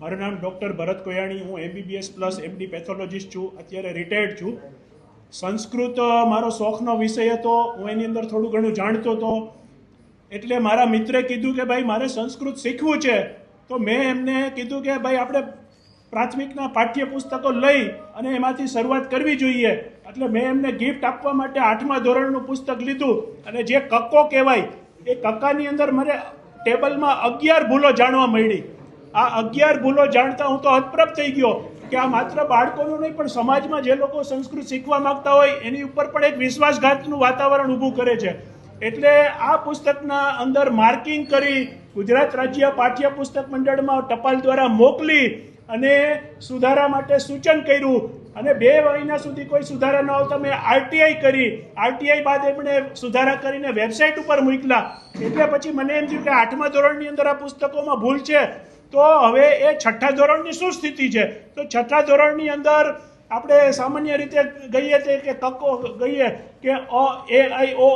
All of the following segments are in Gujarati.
મારું નામ ડૉક્ટર ભરત કોયાણી, હું MBBS પ્લસ MD પેથોલોજીસ્ટ છું, અત્યારે રિટાયર્ડ છું. સંસ્કૃત મારો શોખનો વિષય હતો, હું એની અંદર થોડું ઘણું જાણતો હતો. એટલે મારા મિત્રે કીધું કે ભાઈ મારે સંસ્કૃત શીખવું છે. તો મેં એમને કીધું કે ભાઈ આપણે પ્રાથમિકના પાઠ્યપુસ્તકો લઈ અને એમાંથી શરૂઆત કરવી જોઈએ. એટલે મેં એમને ગિફ્ટ આપવા માટે 8મા ધોરણનું પુસ્તક લીધું અને જે કક્કો કહેવાય એ કક્કાની અંદર મને ટેબલમાં 11 ભૂલો જાણવા મળી. આ 11 ભૂલો જાણતા હું તો હતપ્રભ થઈ ગયો કે આ માત્ર બાળકોનું નહીં પણ સમાજમાં જે લોકો સંસ્કૃત શીખવા માંગતા હોય એની ઉપર પણ એક વિશ્વાસઘાતનું વાતાવરણ ઊભું કરે છે. એટલે આ પુસ્તકના અંદર માર્કિંગ કરી ગુજરાત રાજ્ય પાઠ્યપુસ્તક મંડળમાં ટપાલ દ્વારા મોકલી અને સુધારા માટે સૂચન કર્યું. અને 2 મહિના સુધી કોઈ સુધારા ન આવતા મેં RTI કરી. RTI બાદ એમણે સુધારા કરીને વેબસાઇટ ઉપર મૂકલા. એટલે પછી મને એમ થયું કે 8મા ધોરણની અંદર આ પુસ્તકોમાં ભૂલ છે, તો હવે એ 6ઠ્ઠા ધોરણની શું સ્થિતિ છે? તો 6ઠ્ઠા ધોરણની અંદર આપણે સામાન્ય રીતે ગઈએ કે કક્કો ગઈએ કે અ એ આઈ ઓ,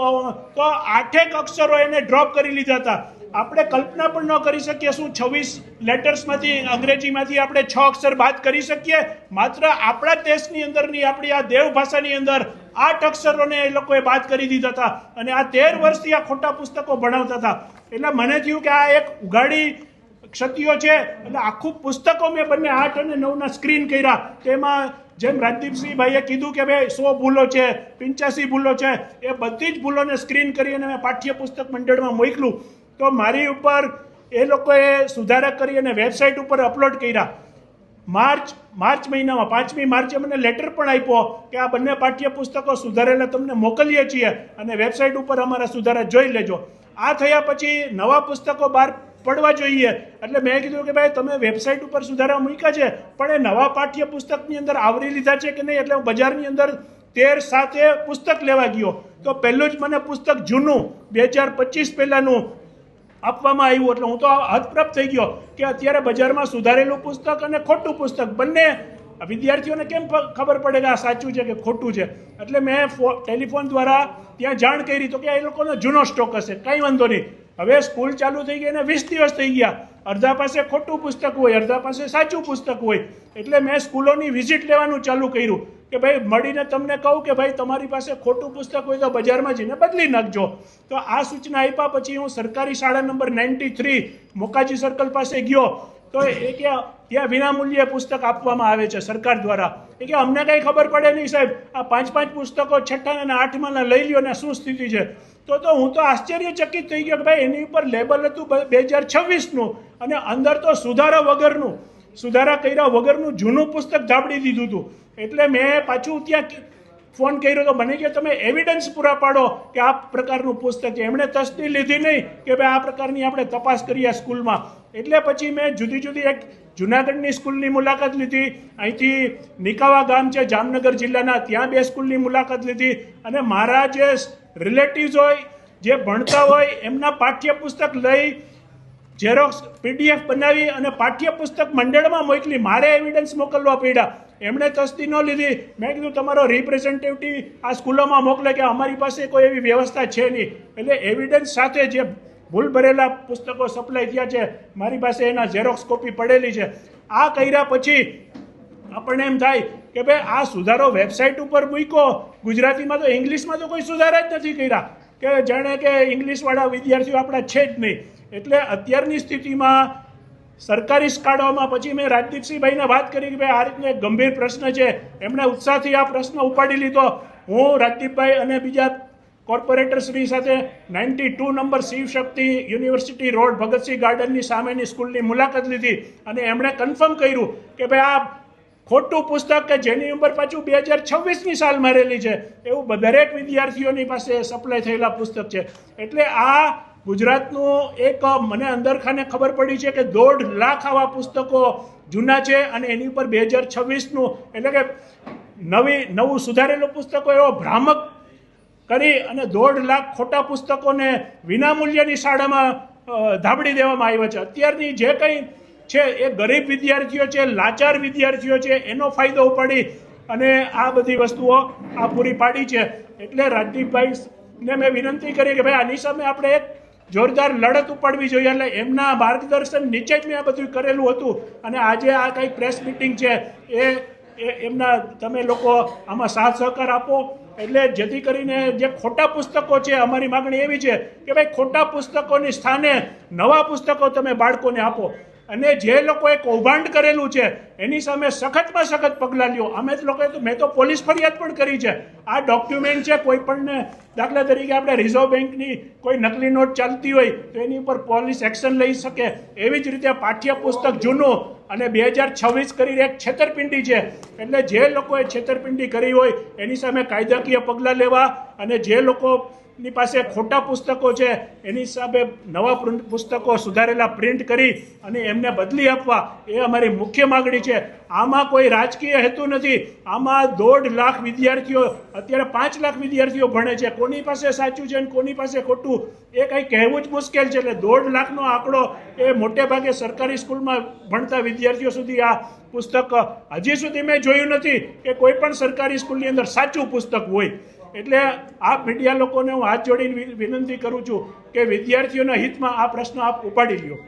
તો 8 અક્ષરો એને ડ્રોપ કરી લીધા હતા. આપણે કલ્પના પણ ન કરી શકીએ શું 26 લેટર્સમાંથી અંગ્રેજીમાંથી આપણે 6 અક્ષર બાદ કરી શકીએ? માત્ર આપણા દેશની અંદરની આપણી આ દેવ ભાષાની અંદર 8 અક્ષરોને એ લોકોએ બાદ કરી દીધા હતા અને આ 13 વર્ષથી આ ખોટા પુસ્તકો ભણાવતા હતા. એટલે મને થયું કે આ એક ઉઘાડી ક્ષતિઓ છે. એટલે આખું પુસ્તકો મેં બંને 8 અને 9ના સ્ક્રીન કર્યા. તેમાં જેમ રાજદીપસિંહભાઈએ કીધું કે ભાઈ 100 ભૂલો છે, 85 ભૂલો છે, એ બધી જ ભૂલોને સ્ક્રીન કરી અને મેં પાઠ્યપુસ્તક મંડળમાં મોકલું. તો મારી ઉપર એ લોકોએ સુધારા કરી અને વેબસાઇટ ઉપર અપલોડ કર્યા. માર્ચ મહિનામાં 5મી માર્ચે મને લેટર પણ આપ્યો કે આ બંને પાઠ્યપુસ્તકો સુધારેલા તમને મોકલીએ છીએ અને વેબસાઇટ ઉપર અમારા સુધારા જોઈ લેજો. આ થયા પછી નવા પુસ્તકો બહાર પડવા જોઈએ. એટલે મેં કીધું કે ભાઈ તમે વેબસાઇટ ઉપર સુધારા મૂક્યા છે પણ એ નવા પાઠ્યપુસ્તકની અંદર આવરી લીધા છે કે નહીં? એટલે હું બજારની અંદર 13/7 પુસ્તક લેવા ગયો તો પહેલું જ મને પુસ્તક જૂનું 2025 પહેલાંનું આપવામાં આવ્યું. એટલે હું તો હતપ્રભ થઈ ગયો કે અત્યારે બજારમાં સુધારેલું પુસ્તક અને ખોટું પુસ્તક બંને વિદ્યાર્થીઓને કેમ ખબર પડે કે આ સાચું છે કે ખોટું છે? એટલે મેં ટેલિફોન દ્વારા ત્યાં જાણ કરી તો કે એ લોકોનો જૂનો સ્ટોક હશે. કંઈ વાંધો નહીં. હવે સ્કૂલ ચાલુ થઈ ગઈ અને 20 દિવસ થઈ ગયા. અડધા પાસે ખોટું પુસ્તક હોય, અડધા પાસે સાચું પુસ્તક હોય. એટલે મેં સ્કૂલોની વિઝિટ લેવાનું ચાલુ કર્યું કે ભાઈ મળીને તમને કહું કે ભાઈ તમારી પાસે ખોટું પુસ્તક હોય તો બજારમાં જઈને બદલી નાખજો. તો આ સૂચના આપ્યા પછી હું સરકારી શાળા નંબર 93 મોકાજી સર્કલ પાસે ગયો. તો એ કે ત્યાં વિનામૂલ્યે પુસ્તક આપવામાં આવે છે સરકાર દ્વારા. એ કે અમને કંઈ ખબર પડે નહીં સાહેબ, આ 5 પુસ્તકો 6ઠ્ઠા અને 8માના લઈ લ્યો ને શું સ્થિતિ છે? તો હું તો આશ્ચર્યચકિત થઈ ગયો કે ભાઈ એની ઉપર લેબલ હતું 2026નું અને અંદર તો સુધારા કર્યા વગરનું જૂનું પુસ્તક ધાબડી દીધું હતું. એટલે મેં પાછું ત્યાં ફોન કર્યો તો મને કહે તમે એવિડન્સ પૂરા પાડો કે આ પ્રકારનું પુસ્તક છે. એમણે તસ્દી લીધી નહીં કે ભાઈ આ પ્રકારની આપણે તપાસ કરીએ સ્કૂલમાં. એટલે પછી મેં જુદી એક જુનાગઢની સ્કૂલની મુલાકાત લીધી. અહીંથી નિકાવા ગામ છે જામનગર જિલ્લાના, ત્યાં 2 સ્કૂલની મુલાકાત લીધી અને મારા જે રિલેટિવ્સ હોય જે ભણતા હોય એમના પાઠ્યપુસ્તક લઈ ઝેરોક્સ PDF બનાવી અને પાઠ્યપુસ્તક મંડળમાં મોકલી. મારે એવિડન્સ મોકલવા પડ્યા. એમણે તસ્દી ન લીધી. મેં કીધું તમારો રિપ્રેઝેન્ટેટિવ આ સ્કૂલોમાં મોકલે કે અમારી પાસે કોઈ એવી વ્યવસ્થા છે નહીં. એટલે એવિડન્સ સાથે જે ભૂલ ભરેલા પુસ્તકો સપ્લાય થયા છે મારી પાસે એના ઝેરોક્સ કોપી પડેલી છે. આ કર્યા પછી આપણને એમ થાય કે ભાઈ આ સુધારો વેબસાઇટ ઉપર મૂક્યો ગુજરાતીમાં, તો ઇંગ્લિશમાં તો કોઈ સુધારા જ નથી કર્યા કે જાણે કે ઇંગ્લિશવાળા વિદ્યાર્થીઓ આપણા છે જ નહીં. એટલે અત્યારની સ્થિતિમાં સરકારી શાળાઓમાં પછી મેં રાજદીપસિંહભાઈને વાત કરી કે ભાઈ આ રીતનો એક ગંભીર પ્રશ્ન છે. એમણે ઉત્સાહથી આ પ્રશ્ન ઉપાડી લીધો. હું રાજદીપભાઈ અને બીજા કોર્પોરેટર શ્રી સાથે 92 number Shivshakti university road Bhagat Singh ગાર્ડનની સામેની સ્કૂલની મુલાકાત લીધી અને એમણે કન્ફર્મ કર્યું કે ભાઈ આ ખોટું પુસ્તક કે જેની ઉંમર પાછું 2026ની સાલ મારેલી છે એવું દરેક વિદ્યાર્થીઓની પાસે સપ્લાય થયેલા પુસ્તક છે. એટલે આ ગુજરાતનું એક મને અંદરખાને ખબર પડી છે કે 1.5 લાખ આવા પુસ્તકો જૂના છે અને એની ઉપર 2026નું એટલે કે નવું સુધારેલું પુસ્તકો એવો ભ્રામક કરી અને 1.5 લાખ ખોટા પુસ્તકોને વિનામૂલ્યની શાળામાં ધાબડી દેવામાં આવ્યા છે. અત્યારની જે કંઈ છે એ ગરીબ વિદ્યાર્થીઓ છે, લાચાર વિદ્યાર્થીઓ છે, એનો ફાયદો ઉપાડી અને આ બધી વસ્તુઓ પૂરી પાડી છે. એટલે રાજદીપભાઈને મેં વિનંતી કરી કે ભાઈ આની સામે આપણે એક જોરદાર લડત ઉપાડવી જોઈએ. એટલે એમના માર્ગદર્શન નીચે જ મેં આ બધું કરેલું હતું. અને આજે આ કંઈ પ્રેસ મિટિંગ છે એમના તમે લોકો આમાં સાથ સહકાર આપો, એટલે જેથી કરીને જે ખોટા પુસ્તકો છે, અમારી માગણી એવી છે કે ભાઈ ખોટા પુસ્તકોની સ્થાને નવા પુસ્તકો તમે બાળકોને આપો. અને જે લોકોએ કૌભાંડ કરેલું છે એની સામે સખતમાં સખત પગલાં લ્યો. અમે લોકોએ તો મેં તો પોલીસ ફરિયાદ પણ કરી છે. આ ડોક્યુમેન્ટ છે, કોઈ પણને દાખલા તરીકે આપણે રિઝર્વ બેંકની કોઈ નકલી નોટ ચાલતી હોય તો એની ઉપર પોલીસ એક્શન લઈ શકે. એવી જ રીતે પાઠ્યપુસ્તક જૂનું અને 2026 કરીને એક છેતરપિંડી છે. એટલે જે લોકોએ છેતરપિંડી કરી હોય એની સામે કાયદાકીય પગલાં લેવા, અને જે લોકોની પાસે ખોટા પુસ્તકો છે એની સામે નવા પુસ્તકો સુધારેલા પ્રિન્ટ કરી અને એમને બદલી આપવા, એ અમારી મુખ્ય માગણી છે. આમાં કોઈ રાજકીય હેતુ નથી. આમાં 1.5 લાખ વિદ્યાર્થીઓ, અત્યારે 5 લાખ વિદ્યાર્થીઓ ભણે છે. કોની પાસે સાચું છે અને કોની પાસે ખોટું એ કંઈ કહેવું જ મુશ્કેલ છે. એટલે 1.5 લાખનો આંકડો એ મોટે ભાગે સરકારી સ્કૂલમાં ભણતા વિદ્યાર્થીઓ સુધી આ પુસ્તક હજી સુધી મેં જોયું નથી કે કોઈ પણ સરકારી સ્કૂલની અંદર સાચું પુસ્તક હોય. એટલે આ મીડિયા લોકોને હું હાથ જોડીને વિનંતી કરું છું કે વિદ્યાર્થીઓના હિતમાં આ પ્રશ્ન આપ ઉપાડી લ્યો.